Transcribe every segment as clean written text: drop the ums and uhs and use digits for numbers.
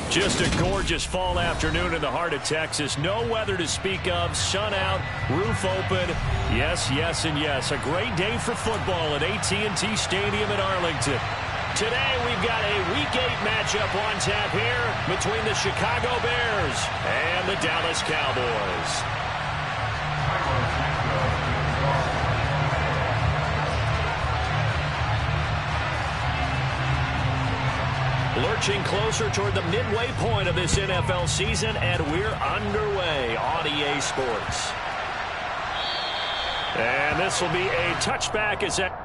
Just a gorgeous fall afternoon in the heart of Texas. No weather to speak of. Sun out, roof open. Yes, yes, and yes. A great day for football at AT&T Stadium in Arlington. Today we've got a Week 8 matchup on tap here between the Chicago Bears and the Dallas Cowboys. Lurching closer toward the midway point of this NFL season, and we're underway on EA Sports. And this will be a touchback as that.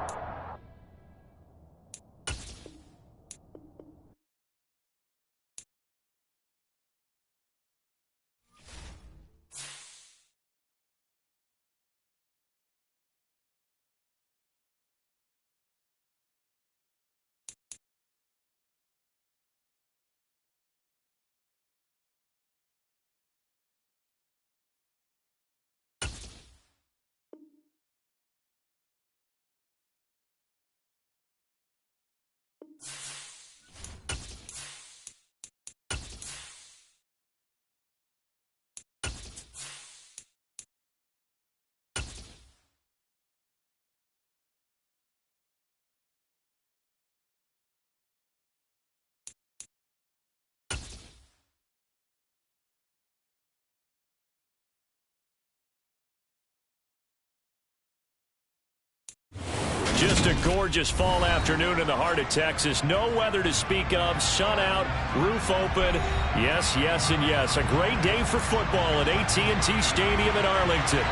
Just a gorgeous fall afternoon in the heart of Texas. No weather to speak of. Sun out, roof open. Yes, yes, and yes. A great day for football at AT&T Stadium in Arlington.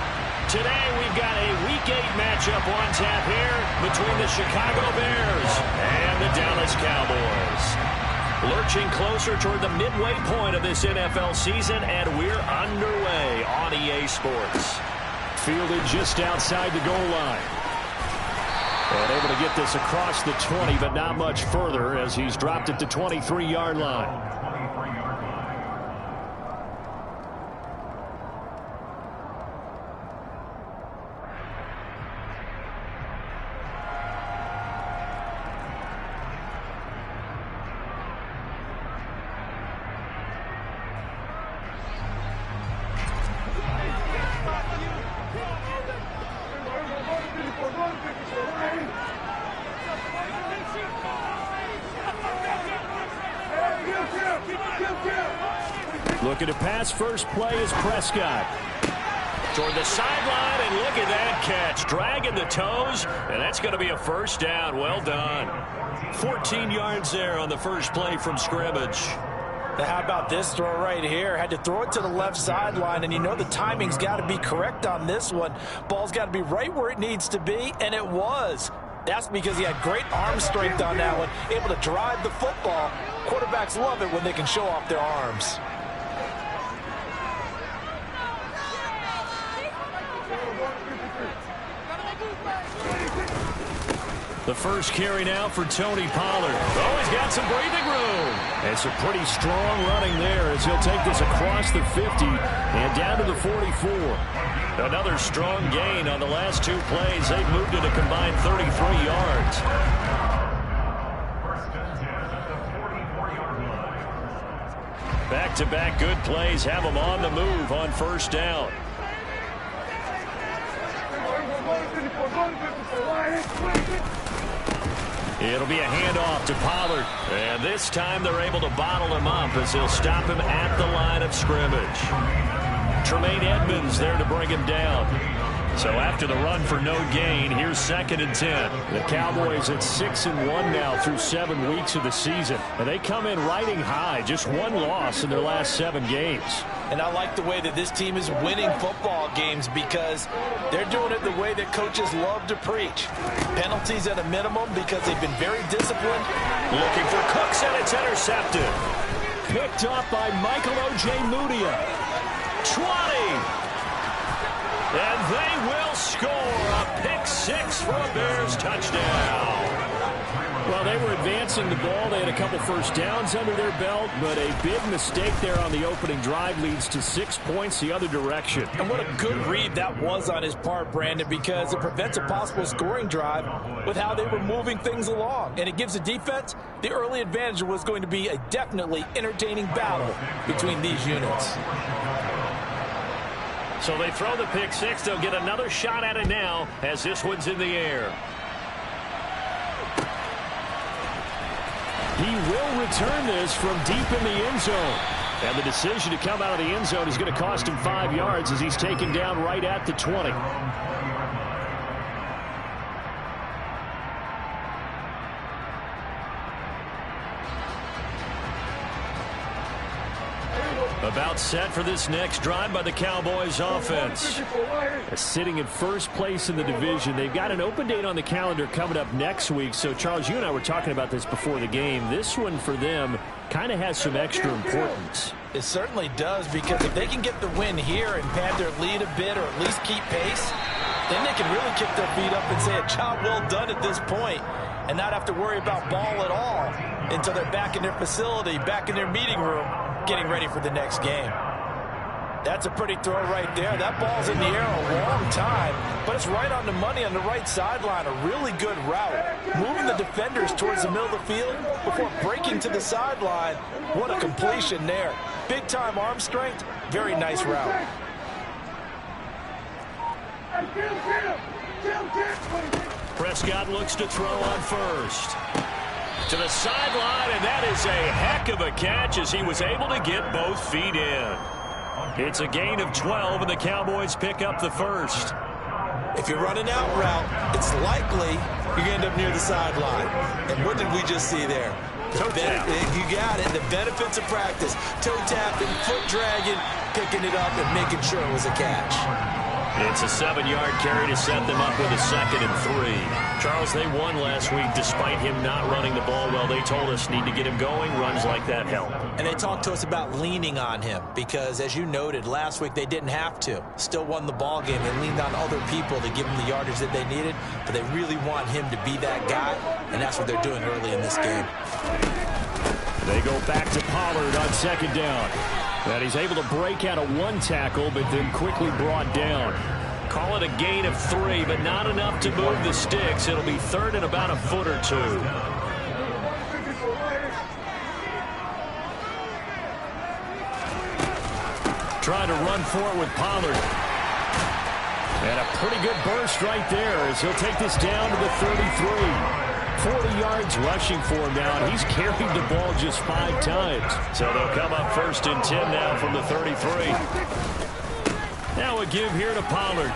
Today we've got a Week 8 matchup on tap here between the Chicago Bears and the Dallas Cowboys. Lurching closer toward the midway point of this NFL season, and we're underway on EA Sports. Fielded just outside the goal line. And able to get this across the 20, but not much further as he's dropped it to 23-yard line. Looking to pass. First play is Prescott. Toward the sideline, and look at that catch. Dragging the toes, and that's going to be a first down. Well done. 14 yards there on the first play from scrimmage. Now how about this throw right here? Had to throw it to the left sideline, and you know the timing's got to be correct on this one. Ball's got to be right where it needs to be, and it was. That's because he had great arm strength on that one, able to drive the football. Quarterbacks love it when they can show off their arms. The first carry now for Tony Pollard. Oh, he's got some breathing room. And some pretty strong running there as he'll take this across the 50 and down to the 44. Another strong gain on the last two plays. They've moved it a combined 33 yards. Back-to-back good plays have them on the move on first down. It'll be a handoff to Pollard. And this time they're able to bottle him up as he'll stop him at the line of scrimmage. Tremaine Edmonds there to bring him down. So after the run for no gain, here's 2nd and 10. The Cowboys at 6-1 now through 7 weeks of the season. And they come in riding high, just one loss in their last 7 games. And I like the way that this team is winning football games because they're doing it the way that coaches love to preach. Penalties at a minimum because they've been very disciplined. Looking for Cooks, and it's intercepted. Picked up by Michael Ojemudia. 20. And they will score a pick 6 for a Bears touchdown. Well, they were advancing the ball. They had a couple first downs under their belt, but a big mistake there on the opening drive leads to 6 points the other direction. And what a good read that was on his part, Brandon, because it prevents a possible scoring drive with how they were moving things along. And it gives the defense the early advantage. Was going to be a definitely entertaining battle between these units. So they throw the pick six. They'll get another shot at it now as this one's in the air. He will return this from deep in the end zone. And the decision to come out of the end zone is going to cost him 5 yards as he's taken down right at the 20. About set for this next drive by the Cowboys offense. Sitting in first place in the division. They've got an open date on the calendar coming up next week. So, Charles, you and I were talking about this before the game. This one for them kind of has some extra importance. It certainly does, because if they can get the win here and pad their lead a bit or at least keep pace, then they can really kick their feet up and say a job well done at this point and not have to worry about ball at all until they're back in their facility, back in their meeting room, getting ready for the next game. That's a pretty throw right there. That ball's in the air a long time, but it's right on the money on the right sideline. A really good route. Moving the defenders towards the middle of the field before breaking to the sideline. What a completion there. Big-time arm strength. Very nice route. Prescott looks to throw on first. To the sideline, and that is a heck of a catch as he was able to get both feet in. It's a gain of 12, and the Cowboys pick up the first. If you're running out route, it's likely you're going to end up near the sideline. And what did we just see there? You got it. The benefits of practice. Toe tapping, foot dragging, picking it up, and making sure it was a catch. It's a 7-yard carry to set them up with a 2nd and 3. Charles, they won last week despite him not running the ball well. They told us need to get him going. Runs like that help. And they talked to us about leaning on him because, as you noted, last week they didn't have to. Still won the ball game. They leaned on other people to give them the yardage that they needed, but they really want him to be that guy, and that's what they're doing early in this game. They go back to Pollard on 2nd down. And he's able to break out of 1 tackle, but then quickly brought down. Call it a gain of 3, but not enough to move the sticks. It'll be 3rd and about a foot or 2. Trying to run for it with Pollard. And a pretty good burst right there as he'll take this down to the 33. 40 yards rushing for him now, and he's carried the ball just 5 times. So they'll come up 1st and 10 now from the 33. Now a give here to Pollard.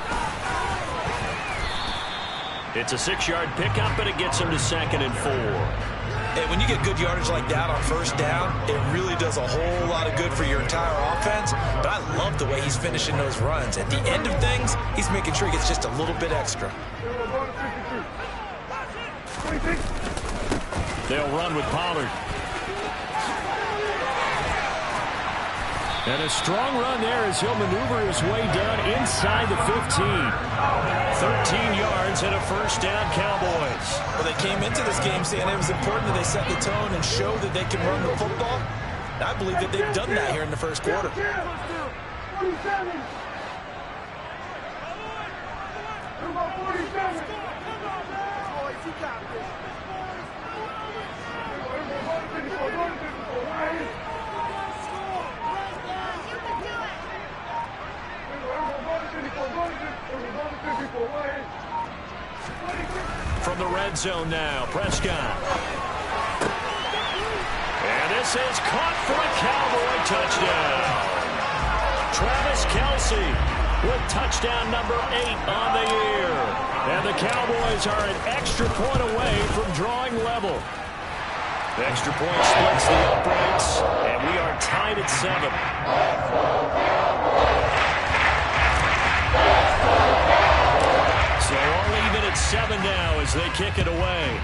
It's a 6-yard pickup, but it gets him to 2nd and 4. And when you get good yardage like that on 1st down, it really does a whole lot of good for your entire offense. But I love the way he's finishing those runs. At the end of things, he's making sure he gets just a little bit extra. They'll run with Pollard. And a strong run there as he'll maneuver his way down inside the 15. 13 yards and a 1st down, Cowboys. Well, they came into this game saying it was important that they set the tone and show that they can run the football. And I believe that they've done that here in the 1st quarter. From the red zone now, Prescott. And this is caught for a Cowboy touchdown. Travis Kelce with touchdown number 8 on the year. And the Cowboys are an extra point away from drawing level. The extra point splits the uprights, and we are tied at 7. So all even at 7 now as they kick it away.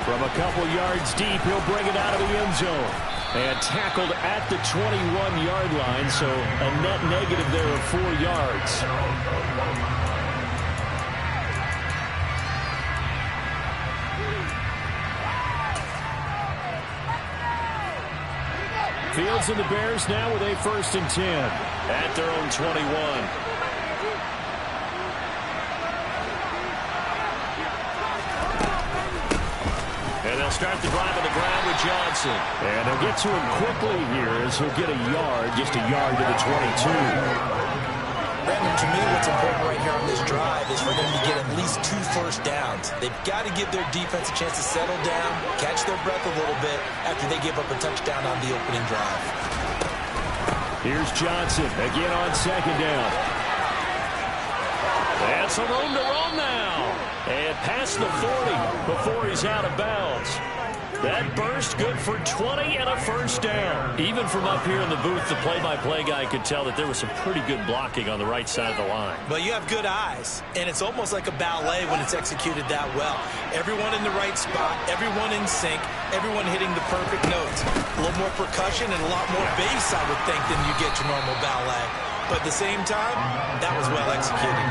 From a couple yards deep, he'll bring it out of the end zone. And tackled at the 21-yard line, so a net negative there of 4 yards. Fields and the Bears now with a 1st and 10 at their own 21. And they'll start the drive on the ground with Johnson. And they'll get to him quickly here as he'll get a yard, just a yard to the 22. Brandon, to me, what's important right here on this drive is for them to get at least 2 first downs. They've got to give their defense a chance to settle down, catch their breath a little bit after they give up a touchdown on the opening drive. Here's Johnson again on 2nd down. And some room to run now. And past the 40 before he's out of bounds. That burst good for 20 and a 1st down. Even from up here in the booth, the play-by-play guy could tell that there was some pretty good blocking on the right side of the line. But you have good eyes, and it's almost like a ballet when it's executed that well. Everyone in the right spot, everyone in sync, everyone hitting the perfect notes. A little more percussion and a lot more bass, I would think, than you get to normal ballet. But at the same time, that was well executed.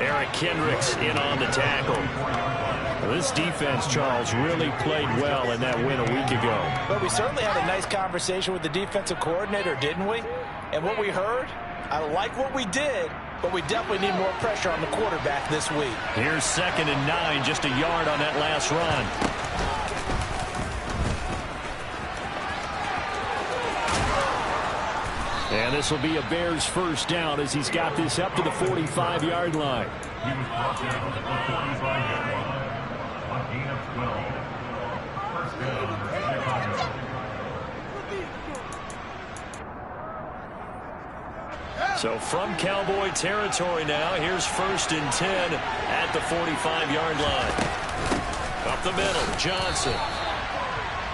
Eric Kendricks in on the tackle. This defense, Charles, really played well in that win a week ago. But we certainly had a nice conversation with the defensive coordinator, didn't we? And what we heard, I like what we did, but we definitely need more pressure on the quarterback this week. Here's 2nd and 9, just a yard on that last run. And this will be a Bears 1st down as he's got this up to the 45-yard line. He was brought down at the 45-yard line. A gain of 12. 1st down, Chicago. So from Cowboy territory now, here's 1st and 10 at the 45-yard line. Up the middle, Johnson.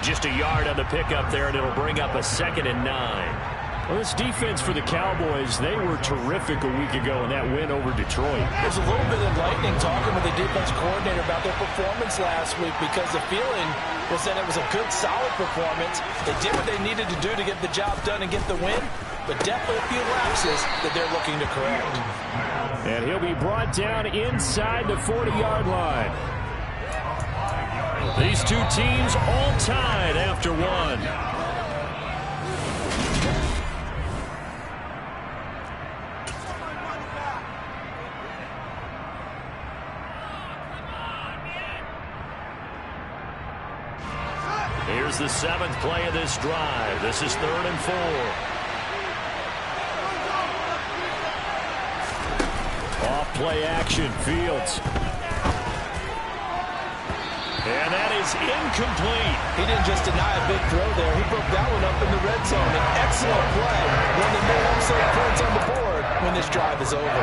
Just a yard on the pickup there, and it'll bring up a 2nd and 9. Well, this defense for the Cowboys, they were terrific a week ago in that win over Detroit. There's a little bit enlightening talking with the defense coordinator about their performance last week because the feeling was that it was a good, solid performance. They did what they needed to do to get the job done and get the win, but definitely a few lapses that they're looking to correct. And he'll be brought down inside the 40-yard line. These two teams all tied after one. Here's the 7th play of this drive. This is 3rd and 4. Off play action, Fields. And that is incomplete. He didn't just deny a big throw there. He broke that one up in the red zone. An excellent play. One that may have some points on the board when this drive is over.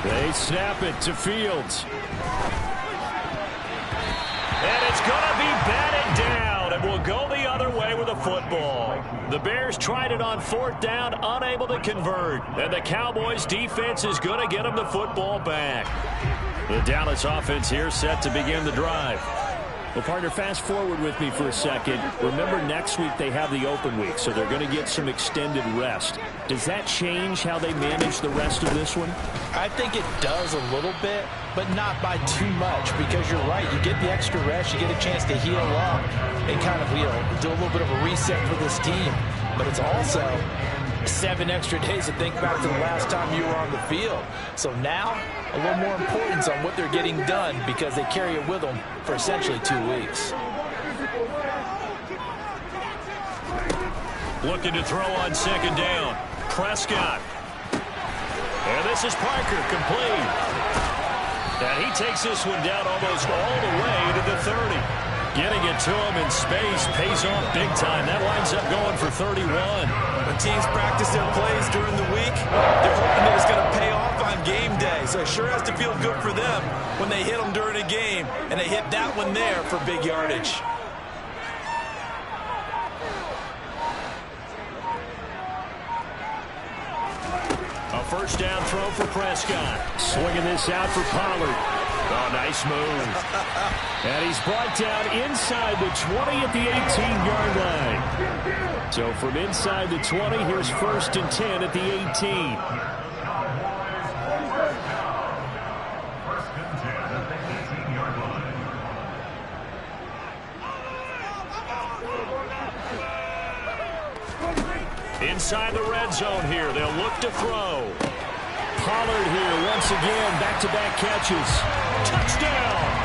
They snap it to Fields. And it's going to be batted down, and will go the other way with the football. The Bears tried it on 4th down, unable to convert. And the Cowboys defense is going to get them the football back. The Dallas offense here set to begin the drive. Well, partner, fast forward with me for a second. Remember, next week they have the open week, so they're going to get some extended rest. Does that change how they manage the rest of this one? I think it does a little bit, but not by too much, because you're right. You get the extra rest. You get a chance to heal up and kind of, do a little bit of a reset for this team. But it's also 7 extra days to think back to the last time you were on the field. So now, a little more importance on what they're getting done because they carry it with them for essentially 2 weeks. Looking to throw on 2nd down. Prescott. And this is Parker, complete. And he takes this one down almost all the way to the 30. Getting it to him in space pays off big time. That winds up going for 31. When teams practice their plays during the week, they're hoping that it's going to pay off on game day. So it sure has to feel good for them when they hit them during a game. And they hit that one there for big yardage. A 1st down throw for Prescott. Swinging this out for Pollard. Oh, nice move. And he's brought down inside the 20 at the 18-yard line. So from inside the 20, here's 1st and 10 at the 18. Inside the red zone here, they'll look to throw. Pollard here once again, back-to-back catches. Touchdown!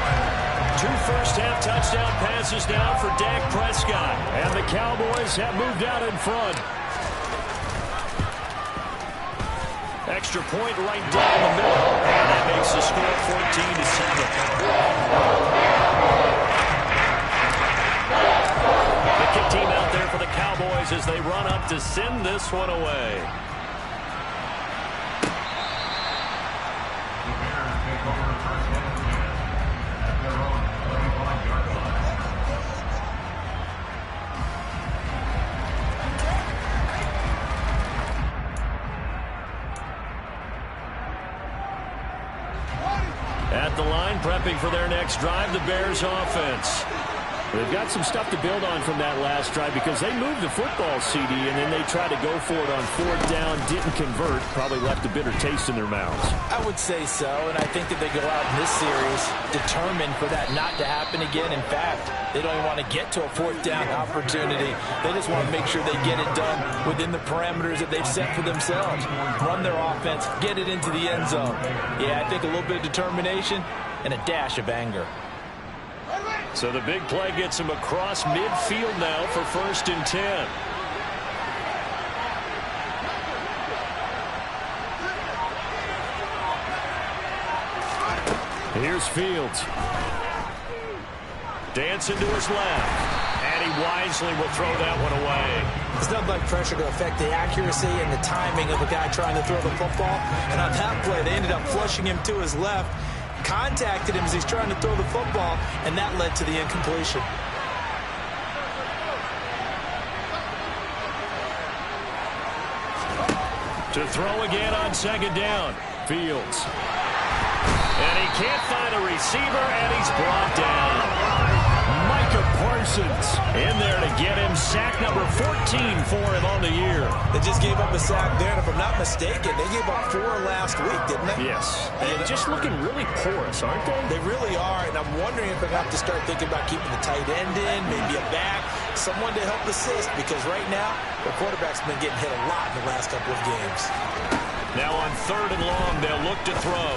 2 first-half touchdown passes now for Dak Prescott. And the Cowboys have moved out in front. Extra point right down the middle. And that makes the score 14-7. The kick team out there for the Cowboys as they run up to send this one away. At the line, prepping for their next drive, the Bears offense. They've got some stuff to build on from that last drive because they moved the football, CD, and then they tried to go for it on 4th down, didn't convert, probably left a bitter taste in their mouths. I would say so, and I think that they go out in this series determined for that not to happen again. In fact, they don't even want to get to a 4th down opportunity. They just want to make sure they get it done within the parameters that they've set for themselves. Run their offense, get it into the end zone. Yeah, I think a little bit of determination and a dash of anger. So the big play gets him across midfield now for 1st and 10. Here's Fields. Dancing to his left. And he wisely will throw that one away. It's not like pressure to affect the accuracy and the timing of the guy trying to throw the football. And on that play, they ended up flushing him to his left. Contacted him as he's trying to throw the football, and that led to the incompletion. To throw again on 2nd down. Fields. And he can't find a receiver, and he's brought down. Micah Parsons in there to get him sack number 14 for him on the year. They just gave up a sack there, and if I'm not mistaken, they gave up 4 last week, didn't they? Yes. And just looking really porous, aren't they? They really are, and I'm wondering if they have to start thinking about keeping the tight end in, maybe a back, someone to help assist, because right now, their quarterback's been getting hit a lot in the last couple of games. Now on 3rd and long, they'll look to throw.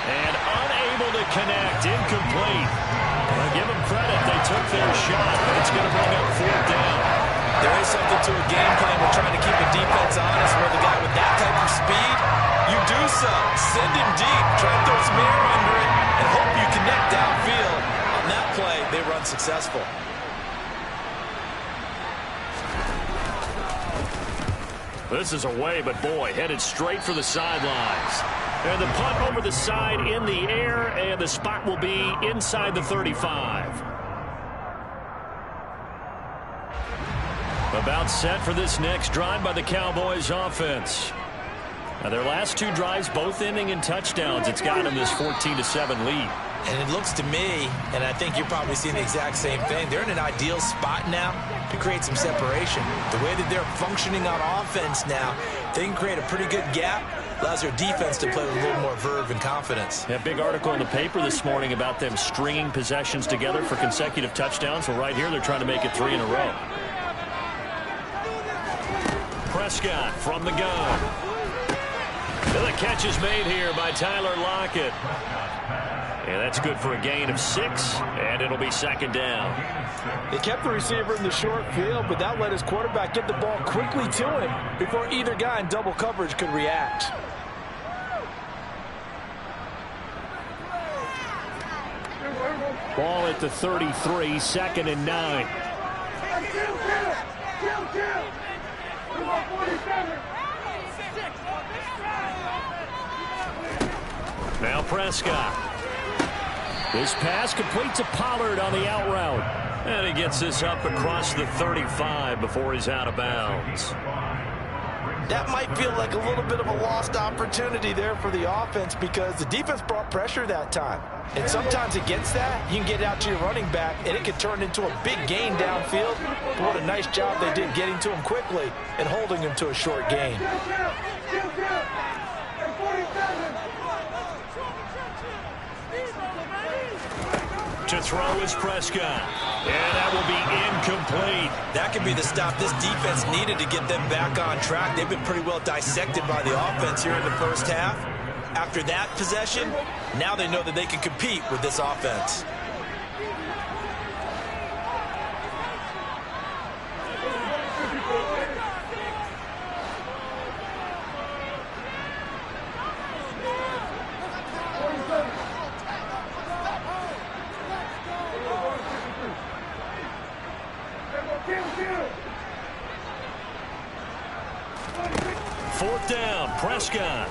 And unable to connect, incomplete. Well, give them credit, they took their shot, but it's going to bring up 4th down. There is something to a game plan with trying to keep a defense honest where the guy with that type of speed, you do so. Send him deep, try to throw some air under it, and hope you connect downfield. On that play, they run successful. This is away, but boy, headed straight for the sidelines. And the punt over the side in the air, and the spot will be inside the 35. About set for this next drive by the Cowboys offense. Now their last 2 drives, both ending in touchdowns. It's got them this 14-7 lead. And it looks to me, and I think you're probably seeing the exact same thing, they're in an ideal spot now to create some separation. The way that they're functioning on offense now, they can create a pretty good gap. Allows their defense to play with a little more verve and confidence. Yeah, big article in the paper this morning about them stringing possessions together for consecutive touchdowns. Well, right here, they're trying to make it 3 in a row. Prescott from the gun. And the catch is made here by Tyler Lockett. And that's good for a gain of 6, and it'll be 2nd down. They kept the receiver in the short field, but that let his quarterback get the ball quickly to him before either guy in double coverage could react. Ball at the 33, 2nd and 9. Now Prescott. This pass complete to Pollard on the out route. And he gets this up across the 35 before he's out of bounds. that might feel like a little bit of a lost opportunity there for the offense because the defense brought pressure that time. And sometimes against that, you can get out to your running back, and it could turn into a big gain downfield. But what a nice job they did getting to him quickly and holding him to a short gain. To throw is Prescott. And that will be incomplete. That could be the stop this defense needed to get them back on track. They've been pretty well dissected by the offense here in the first half. After that possession, now they know that they can compete with this offense. Fourth down, Prescott.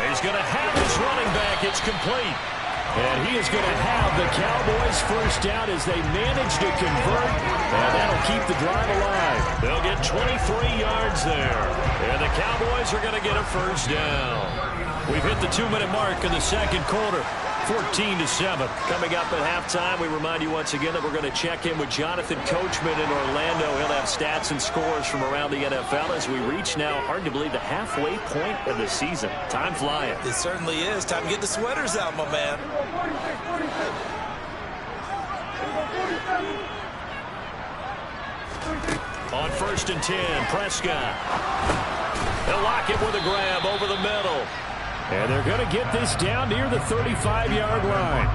He's going to have his running back. It's complete. And he is going to have the Cowboys first down as they manage to convert. And that'll keep the drive alive. They'll get 23 yards there. And the Cowboys are going to get a first down. We've hit the 2-minute mark in the second quarter. 14-7. Coming up at halftime, we remind you once again that we're going to check in with Jonathan Coachman in Orlando. He'll have stats and scores from around the NFL as we reach now, hard to believe, the halfway point of the season. Time flying. It certainly is. Time to get the sweaters out, my man. On 1st and 10, Prescott. They'll lock it with a grab over the middle. And they're going to get this down near the 35-yard line.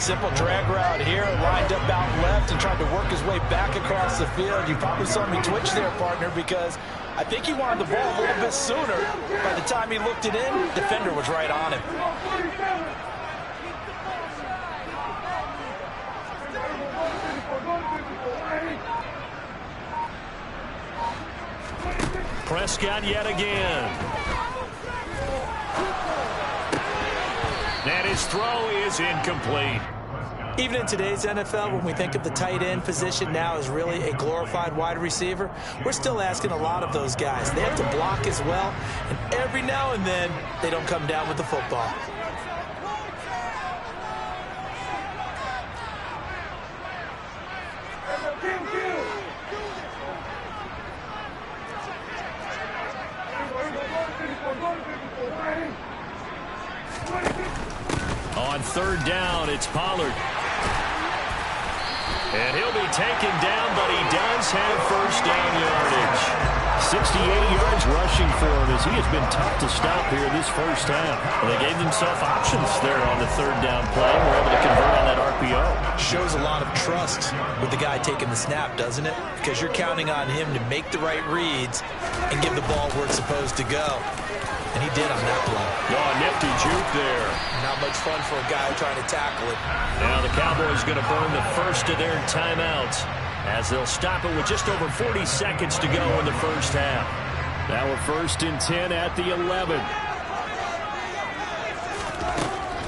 Simple drag route here, lined up out left and tried to work his way back across the field. You probably saw me twitch there, partner, because I think he wanted the ball a little bit sooner. By the time he looked it in, the defender was right on him. Prescott yet again. And his throw is incomplete. Even in today's NFL, when we think of the tight end position now as really a glorified wide receiver, we're still asking a lot of those guys. They have to block as well, and every now and then, they don't come down with the football. On 3rd down, it's Pollard. And he'll be taken down, but he does have first down yardage. 68 yards rushing for him as he has been tough to stop here this first half. Well, they gave themselves options there on the 3rd down play. We're able to convert on that RPO. Shows a lot of trust with the guy taking the snap, doesn't it? Because you're counting on him to make the right reads and give the ball where it's supposed to go. And he did on that play. Oh, nifty juke there. Not much fun for a guy trying to tackle it. Now the Cowboys going to burn the first of their timeouts as they'll stop it with just over 40 seconds to go in the first half. Now we're 1st and 10 at the 11.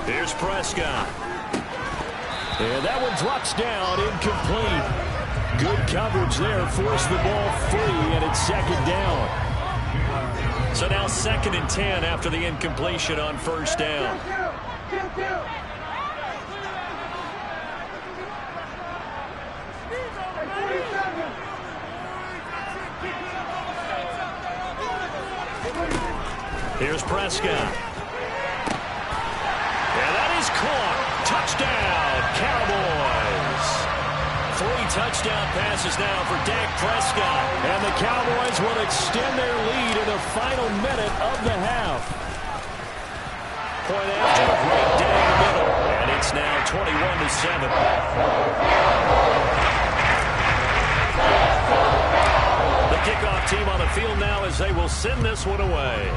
Here's Prescott. And that one drops down, incomplete. Good coverage there, forced the ball free, and it's 2nd down. So now 2nd and 10 after the incompletion on 1st down. Here's Prescott. And that is caught. Touchdown, Cowboys. 3 touchdown passes now for Dak Prescott. And the Cowboys will extend their lead in the final minute of the half. Point after, right down the middle. And it's now 21-7. The kickoff team on the field now as they will send this one away.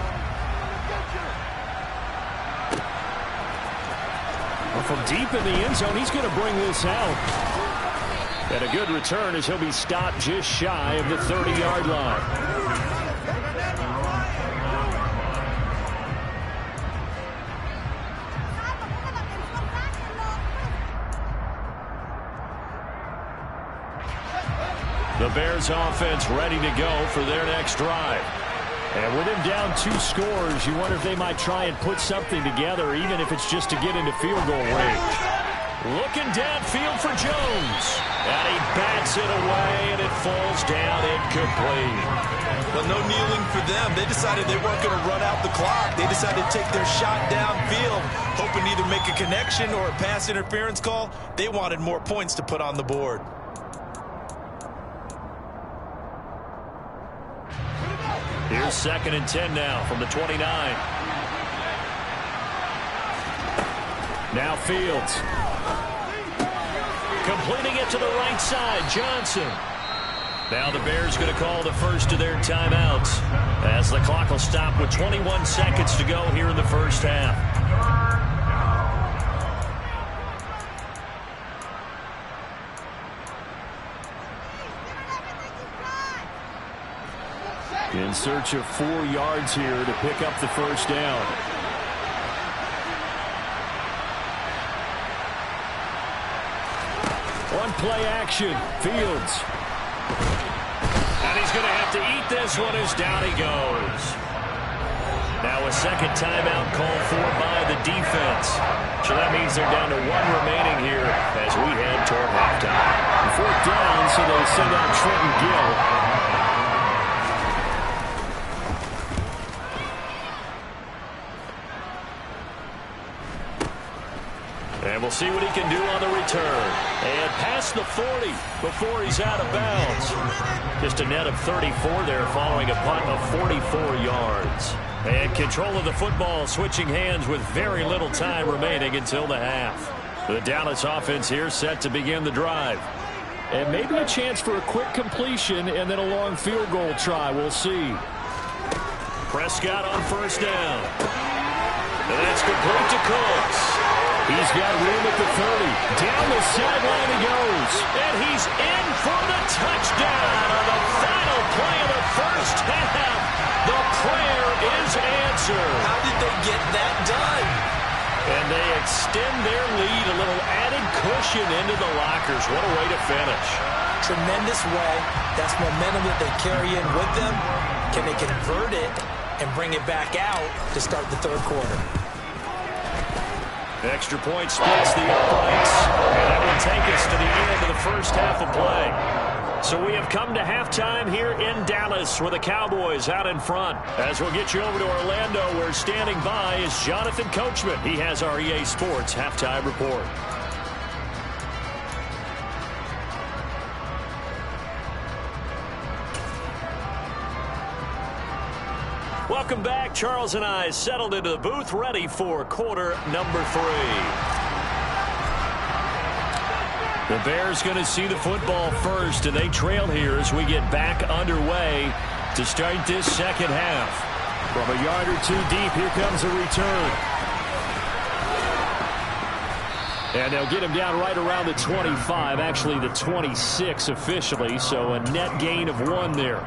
Well, from deep in the end zone, he's going to bring this out. And a good return as he'll be stopped just shy of the 30-yard line. The Bears offense ready to go for their next drive. And with him down 2 scores, you wonder if they might try and put something together, even if it's just to get into field goal range. Looking downfield for Jones. And he bats it away, and it falls down incomplete. Well, no kneeling for them. They decided they weren't going to run out the clock. They decided to take their shot downfield, hoping to either make a connection or a pass interference call. They wanted more points to put on the board. Here's 2nd and 10 now from the 29. Now Fields. Completing it to the right side, Johnson. Now the Bears going to call the first of their timeouts as the clock will stop with 21 seconds to go here in the first half. In search of 4 yards here to pick up the first down. On play action, Fields. And he's going to have to eat this one as down he goes. Now a second timeout called for by the defense. So that means they're down to 1 remaining here as we head toward halftime. 4th down, so they send out Trenton Gill. And we'll see what he can do on the return. And past the 40 before he's out of bounds. Just a net of 34 there following a punt of 44 yards. And control of the football switching hands with very little time remaining until the half. The Dallas offense here set to begin the drive. And maybe a chance for a quick completion and then a long field goal try. We'll see. Prescott on first down. And that's complete to Cooks. He's got room at the 30. Down the sideline he goes. And he's in for the touchdown on the final play of the first half. The prayer is answered. How did they get that done? And they extend their lead, a little added cushion into the lockers. What a way to finish. Tremendous way. That's momentum that they carry in with them. Can they convert it and bring it back out to start the 3rd quarter? Extra point splits the uprights, and that will take us to the end of the first half of play. So we have come to halftime here in Dallas with the Cowboys out in front. As we'll get you over to Orlando, where standing by is Jonathan Coachman. He has our EA Sports halftime report. Welcome back. Charles and I settled into the booth, ready for quarter number 3. The Bears going to see the football first, and they trail here as we get back underway to start this second half. From a yard or 2 deep, here comes a return. And they'll get him down right around the 25, actually the 26 officially, so a net gain of 1 there.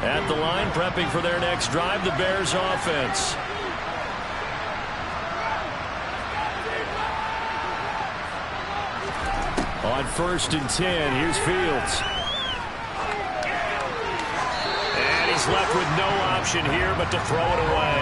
At the line, prepping for their next drive, the Bears offense. On 1st and 10, here's Fields. And he's left with no option here but to throw it away.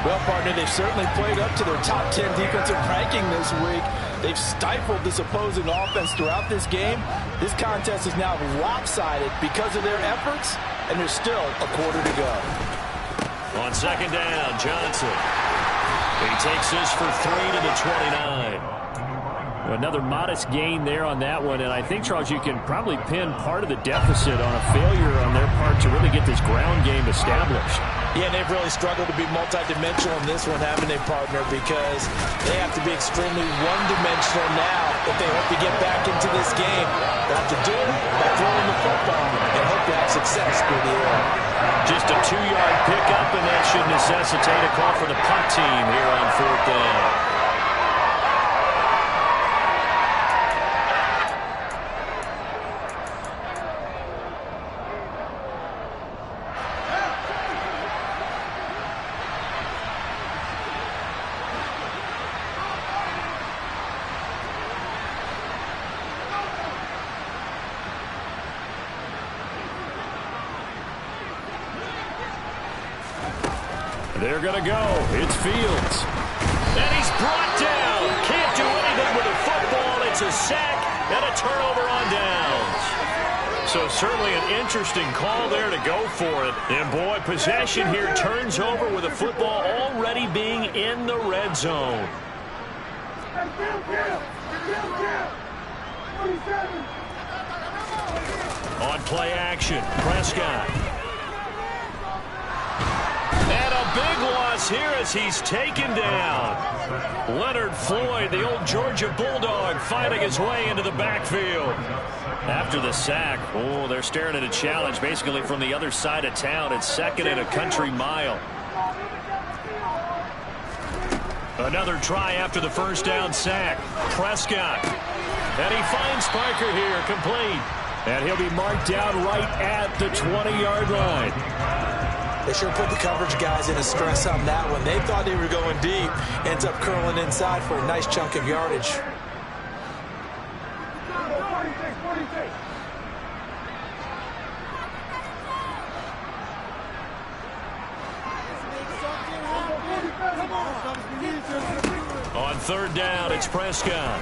Well, partner, they've certainly played up to their top 10 defensive ranking this week. They've stifled this opposing offense throughout this game. This contest is now lopsided because of their efforts, and there's still a quarter to go. On 2nd down, Johnson. He takes this for 3 to the 29. Another modest gain there on that one, and I think, Charles, you can probably pin part of the deficit on a failure on their part to really get this ground game established. Yeah, and they've really struggled to be multidimensional in this one, haven't they, partner? Because they have to be extremely one-dimensional now if they hope to get back into this game. They have to do it by throwing the football and hope to have success through the air. Just a 2-yard pickup, and that should necessitate a call for the punt team here on 4th down. They're going to go. It's Fields. And he's brought down. Can't do anything with a football. It's a sack and a turnover on downs. So certainly an interesting call there to go for it. And boy, possession here turns over with a football already being in the red zone. On play action, Prescott. And a big loss here as he's taken down. Leonard Floyd, the old Georgia Bulldog, fighting his way into the backfield. After the sack, oh, they're staring at a challenge basically from the other side of town. It's second and a country mile. Another try after the first down sack. Prescott. And he finds Parker here, complete. And he'll be marked down right at the 20-yard line. They sure put the coverage guys in a stress on that one. They thought they were going deep. Ends up curling inside for a nice chunk of yardage. On third down, it's Prescott.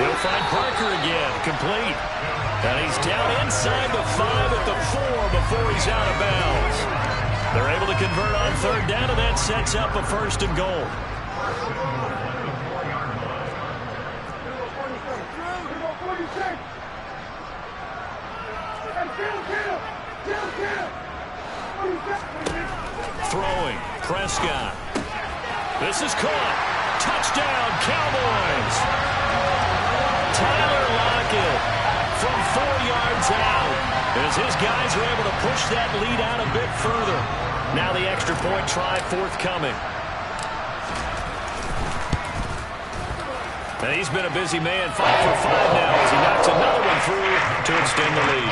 He'll find Parker again, complete. And he's down inside the 5 at the 4 before he's out of bounds. They're able to convert on third down, and that sets up a first and goal. Throwing, Prescott. This is caught. Touchdown, Cowboys. Tyler Lockett from 4 yards out as his guys are able to push that lead out a bit further. Now the extra point try forthcoming. And he's been a busy man, 5 for 5 now as he knocks another one through to extend the lead.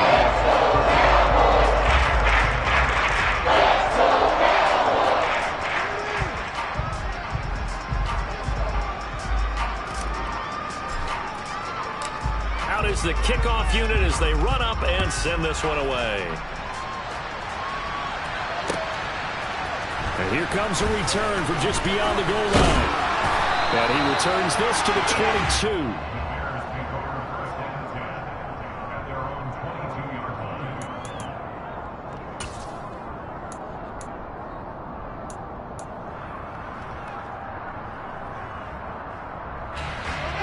Is the kickoff unit as they run up and send this one away. And here comes a return from just beyond the goal line. And he returns this to the 22.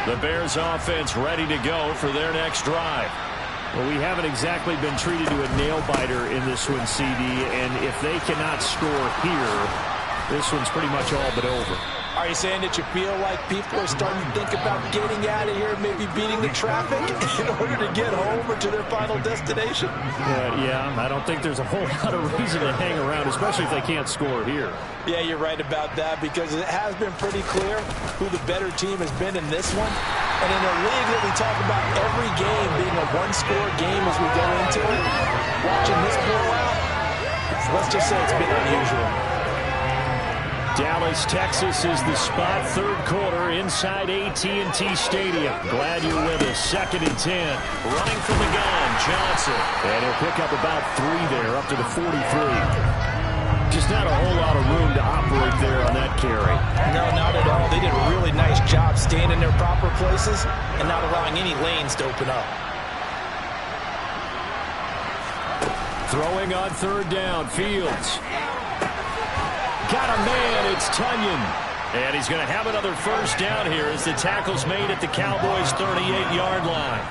The Bears offense ready to go for their next drive. Well, we haven't exactly been treated to a nail-biter in this one, CD, and if they cannot score here, this one's pretty much all but over. Are you saying that you feel like people are starting to think about getting out of here, maybe beating the traffic in order to get home or to their final destination? Yeah, I don't think there's a whole lot of reason to hang around, especially if they can't score here. Yeah, you're right about that because it has been pretty clear who the better team has been in this one. And in a league that we talk about every game being a one-score game as we go into it, watching this blowout, let's just say it's been unusual. Dallas, Texas is the spot. Third quarter inside AT&T Stadium. Glad you're with us. 2nd and 10. Running from the gun, Johnson. And he'll pick up about 3 there, up to the 43. Just not a whole lot of room to operate there on that carry. No, not at all. They did a really nice job staying in their proper places and not allowing any lanes to open up. Throwing on third down, Fields. Got a man, it's Tunyon. And he's going to have another first down here as the tackle's made at the Cowboys' 38-yard line.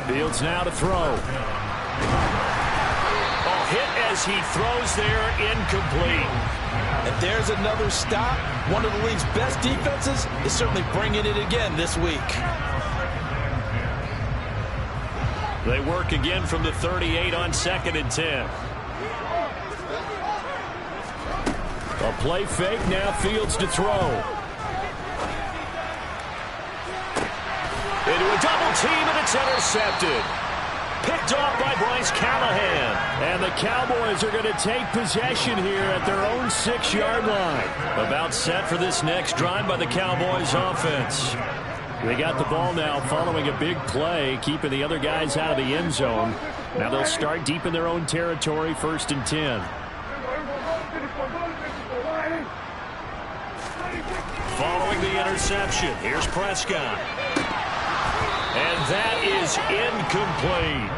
Fields now to throw. Oh, hit as he throws there, incomplete. And there's another stop. One of the league's best defenses is certainly bringing it again this week. They work again from the 38 on 2nd and 10. A play fake, now Fields to throw. Into a double team, and it's intercepted. Picked off by Bryce Callahan. And the Cowboys are going to take possession here at their own 6-yard line. About set for this next drive by the Cowboys offense. They got the ball now following a big play, keeping the other guys out of the end zone. Now they'll start deep in their own territory, 1st and 10. throwing the interception. Here's Prescott. And that is incomplete.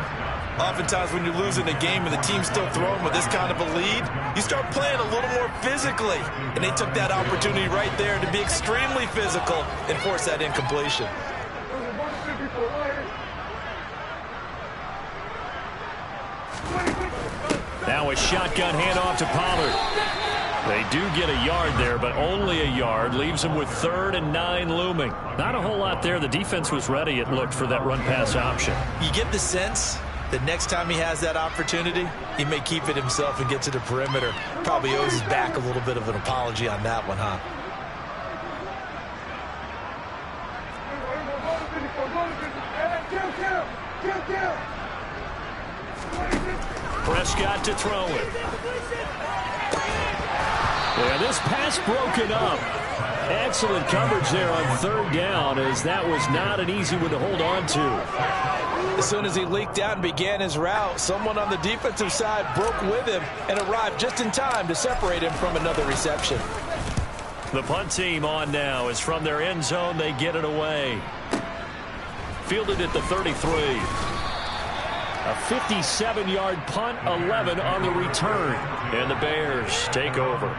Oftentimes when you're losing a game and the team's still throwing with this kind of a lead, you start playing a little more physically. And they took that opportunity right there to be extremely physical and force that incompletion. Now a shotgun handoff to Pollard. They do get a yard there, but only a yard. Leaves them with 3rd and 9 looming. Not a whole lot there. The defense was ready, it looked, for that run-pass option. You get the sense that next time he has that opportunity, he may keep it himself and get to the perimeter. Probably owes his back a little bit of an apology on that one, huh? Prescott to throw it. Yeah, this pass broken up. Excellent coverage there on 3rd down, as that was not an easy one to hold on to. As soon as he leaked out and began his route, someone on the defensive side broke with him and arrived just in time to separate him from another reception. The punt team on now. As from their end zone, they get it away. Fielded at the 33. A 57-yard punt, 11 on the return. And the Bears take over.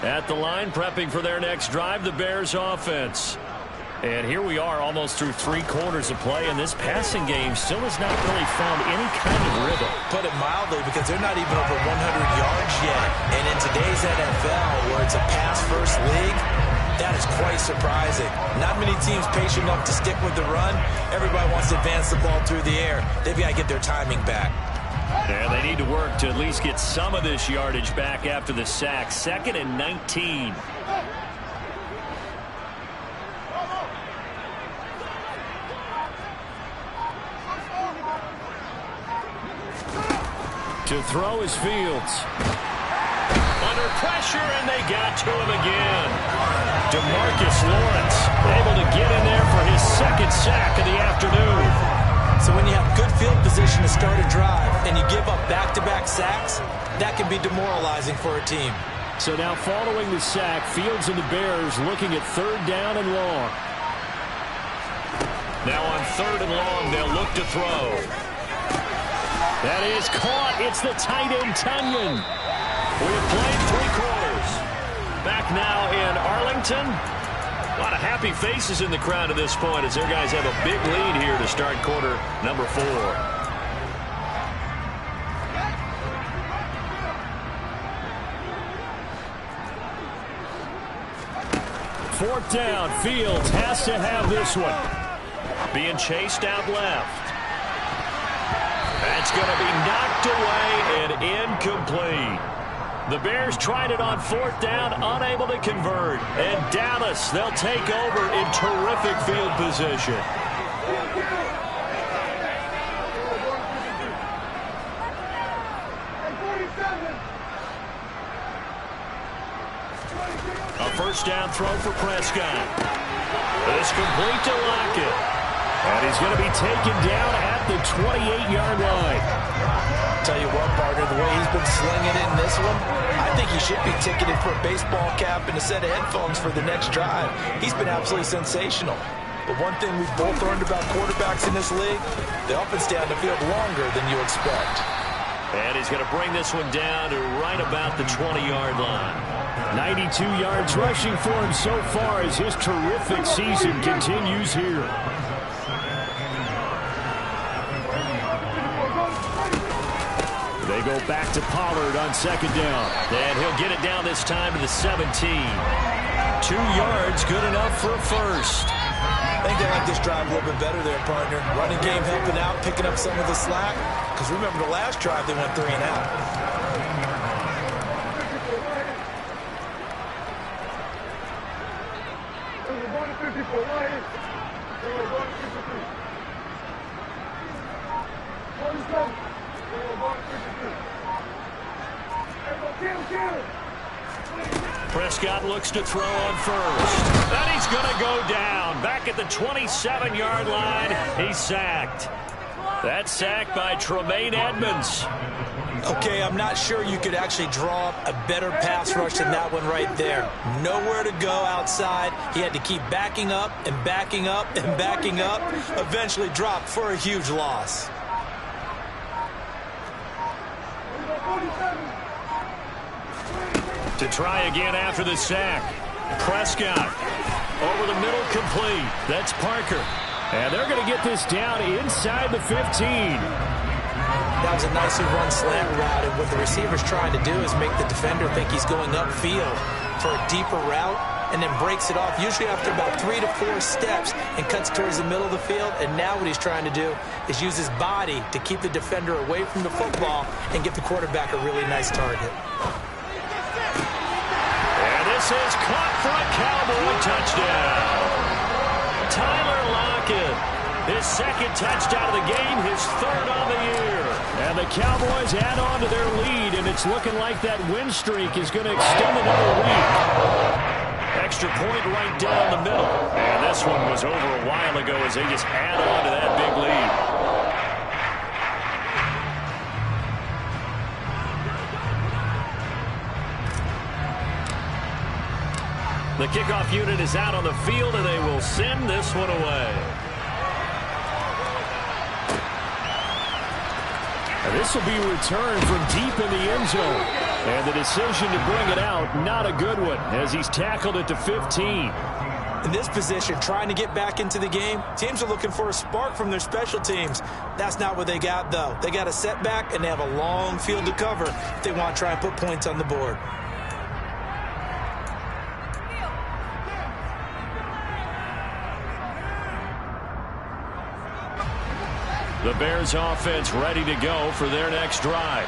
At the line, prepping for their next drive, the Bears offense. And here we are almost through 3 quarters of play, and this passing game still has not really found any kind of rhythm. Put it mildly, because they're not even over 100 yards yet. And in today's NFL, where it's a pass-first league, that is quite surprising. Not many teams patient enough to stick with the run. Everybody wants to advance the ball through the air. They've got to get their timing back. And they need to work to at least get some of this yardage back after the sack. 2nd and 19. To throw is Fields. Under pressure, and they got to him again. DeMarcus Lawrence able to get in there for his 2nd sack of the afternoon. So when you have good field position to start a drive and you give up back-to-back sacks, that can be demoralizing for a team. So now following the sack, Fields and the Bears looking at 3rd down and long. Now on 3rd and long, they'll look to throw. That is caught. It's the tight end, Tunyon. We have played 3 quarters. Back now in Arlington. A lot of happy faces in the crowd at this point as their guys have a big lead here to start quarter number 4. 4th down. Fields has to have this one. Being chased out left. That's going to be knocked away and incomplete. The Bears tried it on 4th down, unable to convert. And Dallas, they'll take over in terrific field position. A 1st down throw for Prescott. It's complete to Lockett. And he's going to be taken down at the 28-yard line. Tell you what, partner, the way he's been slinging it in this one, I think he should be ticketed for a baseball cap and a set of headphones for the next drive. He's been absolutely sensational. But one thing we've both learned about quarterbacks in this league, they often stay on the field longer than you expect. And he's going to bring this one down to right about the 20-yard line. 92 yards rushing for him so far as his terrific season continues here. They go back to Pollard on 2nd down. And he'll get it down this time to the 17. 2 yards, good enough for a 1st. I think they like this drive a little bit better there, partner. Running game helping out, picking up some of the slack. Because remember the last drive, they went 3 and out. Prescott looks to throw on first. And he's going to go down. Back at the 27-yard line, he's sacked. That sack by Tremaine Edmonds. Okay, I'm not sure you could actually draw up a better pass rush than that one right there. Nowhere to go outside. He had to keep backing up and backing up and backing up. Eventually dropped for a huge loss. To try again after the sack. Prescott over the middle, complete. That's Parker. And they're going to get this down inside the 15. That was a nicely run slant route, and what the receiver's trying to do is make the defender think he's going upfield for a deeper route, and then breaks it off, usually after about 3 to 4 steps, and cuts towards the middle of the field. And now what he's trying to do is use his body to keep the defender away from the football and give the quarterback a really nice target. And this is caught for a Cowboy touchdown. Tyler Lockett, his second touchdown of the game, his third on the year. And the Cowboys add on to their lead, and it's looking like that win streak is going to extend another week. Extra point right down the middle. And this one was over a while ago as they just add on to that big lead. The kickoff unit is out on the field, and they will send this one away. And this will be returned from deep in the end zone. And the decision to bring it out, not a good one, as he's tackled at the 15. In this position, trying to get back into the game, teams are looking for a spark from their special teams. That's not what they got, though. They got a setback, and they have a long field to cover if they want to try and put points on the board. The Bears offense ready to go for their next drive.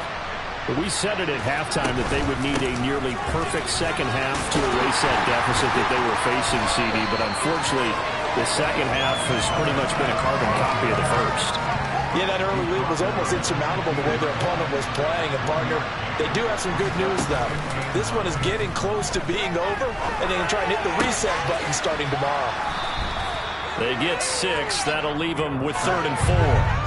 But we said it at halftime that they would need a nearly perfect second half to erase that deficit that they were facing, CD. But unfortunately, the second half has pretty much been a carbon copy of the first. Yeah, that early lead was almost insurmountable the way their opponent was playing. And, partner, they do have some good news, though. This one is getting close to being over, and they can try and hit the reset button starting tomorrow. They get 6. That'll leave them with 3rd and 4.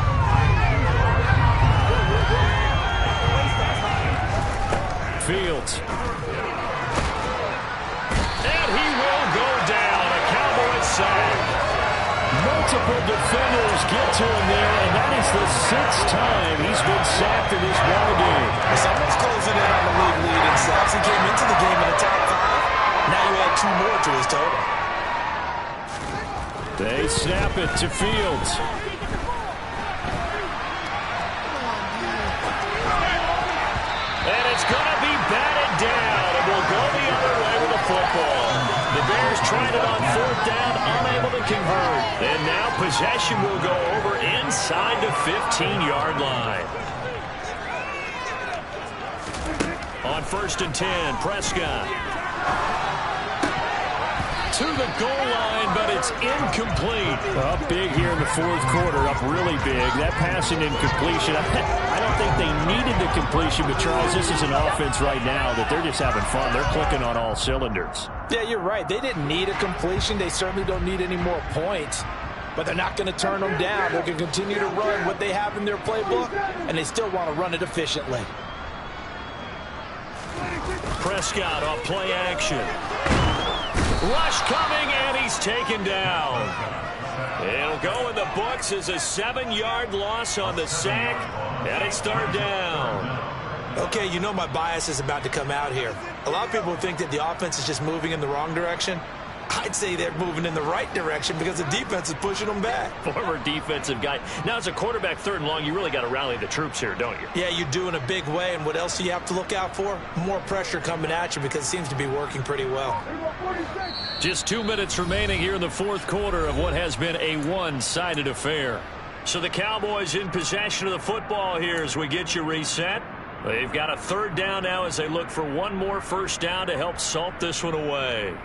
Fields. And he will go down. A Cowboy sack. Multiple defenders get to him there, and that is the 6th time he's been sacked in this ball game. Someone's closing in on the league in sacks. He came into the game in the top 5. Now you add 2 more to his total. They snap it to Fields. And it's going to be batted down. It will go the other way with the football. The Bears tried it on 4th down, unable to convert. And now possession will go over inside the 15-yard line. On 1st and 10, Prescott. To the goal line, but it's incomplete. Up big here in the 4th quarter, up really big. That passing incompletion, I don't think they needed the completion, but Charles, this is an offense right now that they're just having fun. They're clicking on all cylinders. Yeah, you're right. They didn't need a completion. They certainly don't need any more points, but they're not going to turn them down. They're going to continue to run what they have in their playbook, and they still want to run it efficiently. Prescott off play action. Rush coming, and he's taken down. It'll go in the books as a 7-yard loss on the sack, and it's 3rd down. Okay, you know my bias is about to come out here. A lot of people think that the offense is just moving in the wrong direction. I'd say they're moving in the right direction because the defense is pushing them back. Former defensive guy. Now, as a quarterback 3rd and long, you really got to rally the troops here, don't you? Yeah, you do in a big way. And what else do you have to look out for? More pressure coming at you because it seems to be working pretty well. Just 2 minutes remaining here in the 4th quarter of what has been a one-sided affair. So the Cowboys in possession of the football here as we get you reset. They've got a 3rd down now as they look for one more 1st down to help salt this one away.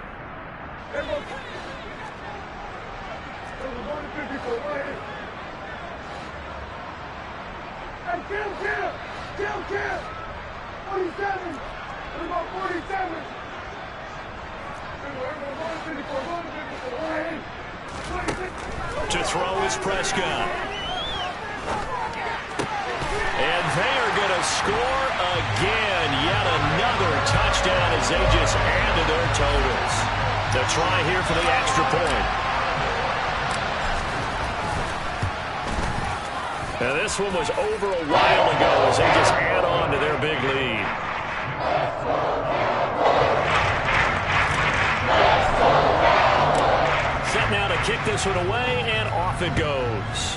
To throw is Prescott. And they are going to score again. Yet another touchdown as they just add to their totals. The try here for the extra point. Now this one was over a while ago as they just add on to their big lead. Set now to kick this one away, and off it goes.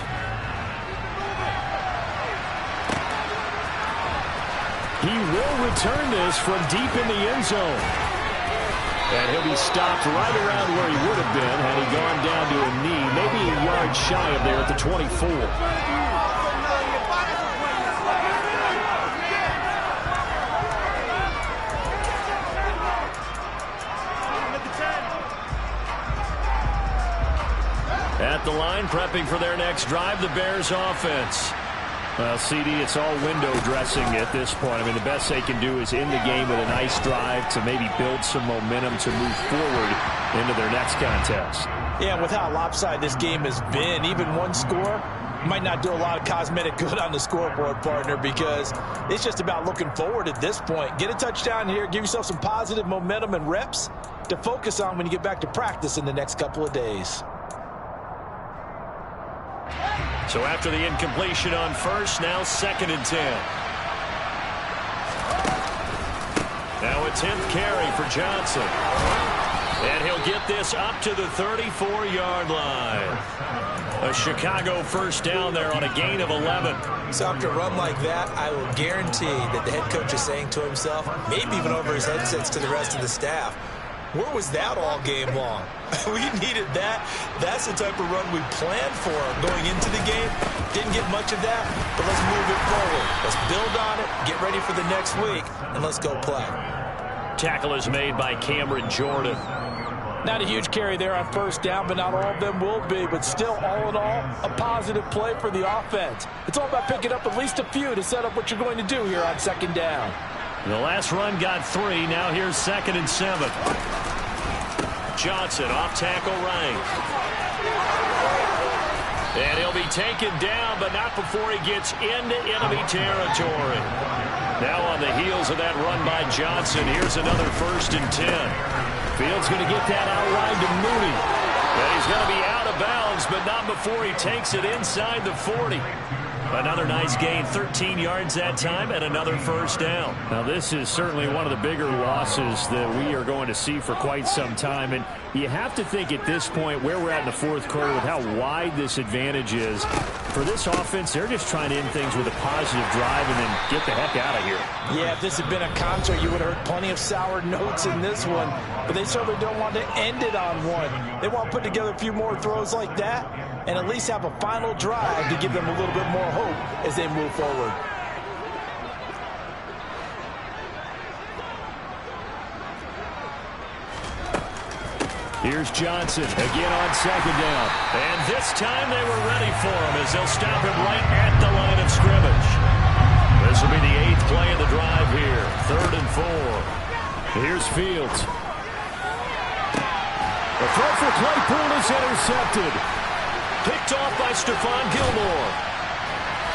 He will return this from deep in the end zone. And he'll be stopped right around where he would have been had he gone down to a knee, maybe a yard shy of there at the 24. At the line, prepping for their next drive, the Bears offense. Well, CD, it's all window dressing at this point. I mean, the best they can do is end the game with a nice drive to maybe build some momentum to move forward into their next contest. Yeah, with how lopsided this game has been, even one score might not do a lot of cosmetic good on the scoreboard, partner, because it's just about looking forward at this point. Get a touchdown here, give yourself some positive momentum and reps to focus on when you get back to practice in the next couple of days. So after the incompletion on first, now 2nd and 10. Now a 10th carry for Johnson. And he'll get this up to the 34-yard line. A Chicago first down there on a gain of 11. So after a run like that, I will guarantee that the head coach is saying to himself, maybe even over his headsets to the rest of the staff, where was that all game long? We needed that. That's the type of run we planned for going into the game. Didn't get much of that, but let's move it forward. Let's build on it, get ready for the next week, and let's go play. Tackle is made by Cameron Jordan. Not a huge carry there on first down, but not all of them will be. But still, all in all, a positive play for the offense. It's all about picking up at least a few to set up what you're going to do here on 2nd down. The last run got 3. Now here's 2nd and 7. Johnson off tackle right. And he'll be taken down, but not before he gets into enemy territory. Now on the heels of that run by Johnson, here's another 1st and 10. Fields going to get that outright to Mooney. And he's going to be out of bounds, but not before he takes it inside the 40. Another nice gain, 13 yards that time, and another first down. Now, this is certainly one of the bigger losses that we are going to see for quite some time. And you have to think at this point where we're at in the 4th quarter with how wide this advantage is. For this offense, they're just trying to end things with a positive drive and then get the heck out of here. Yeah, if this had been a concert, you would have heard plenty of sour notes in this one. But they certainly don't want to end it on one. They want to put together a few more throws like that and at least have a final drive to give them a little bit more hope as they move forward. Here's Johnson again on 2nd down. And this time they were ready for him as they'll stop him right at the line of scrimmage. This will be the 8th play of the drive here. 3rd and 4. Here's Fields. The throw for Claypool is intercepted. Picked off by Stephon Gilmore.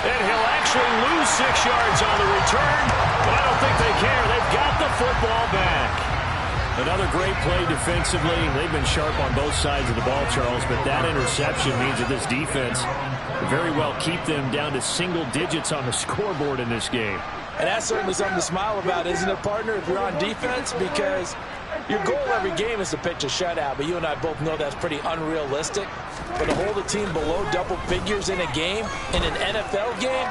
And he'll actually lose 6 yards on the return, but I don't think they care. They've got the football back. Another great play defensively. They've been sharp on both sides of the ball, Charles, but that interception means that this defense very well keep them down to single digits on the scoreboard in this game. And that's certainly something to smile about, isn't it, partner, if you're on defense? Because your goal every game is to pitch a shutout, but you and I both know that's pretty unrealistic. But to hold a team below double figures in a game, in an NFL game,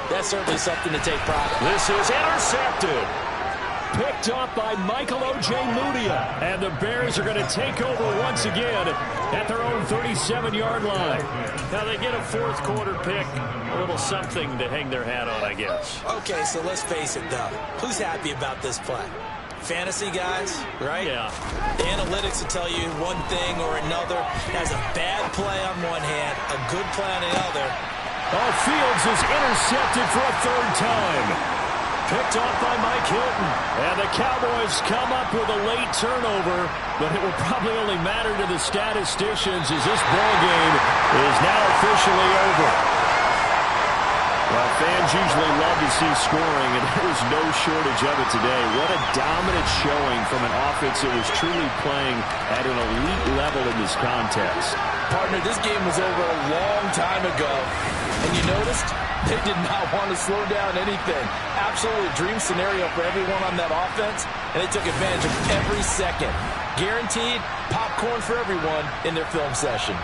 that's certainly something to take pride in. This is intercepted. Picked up by Michael Ojemudia. And the Bears are going to take over once again at their own 37-yard line. Now they get a 4th quarter pick. A little something to hang their hat on, I guess. Okay, so let's face it, though. Who's happy about this play? Fantasy guys, right? Yeah. The analytics will tell you one thing or another. Has a bad play on one hand, a good play on the other. Oh, Fields is intercepted for a 3rd time. picked off by Mike Hilton. And the Cowboys come up with a late turnover, but it will probably only matter to the statisticians as this ball game is now officially over. Well, fans usually love to see scoring, and there was no shortage of it today. What a dominant showing from an offense that was truly playing at an elite level in this contest. Partner, this game was over a long time ago, and you noticed they did not want to slow down anything. Absolutely a dream scenario for everyone on that offense, and they took advantage of every second. Guaranteed popcorn for everyone in their film session.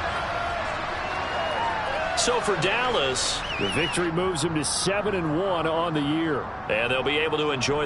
So for Dallas, the victory moves them to 7-1 on the year. And they'll be able to enjoy this.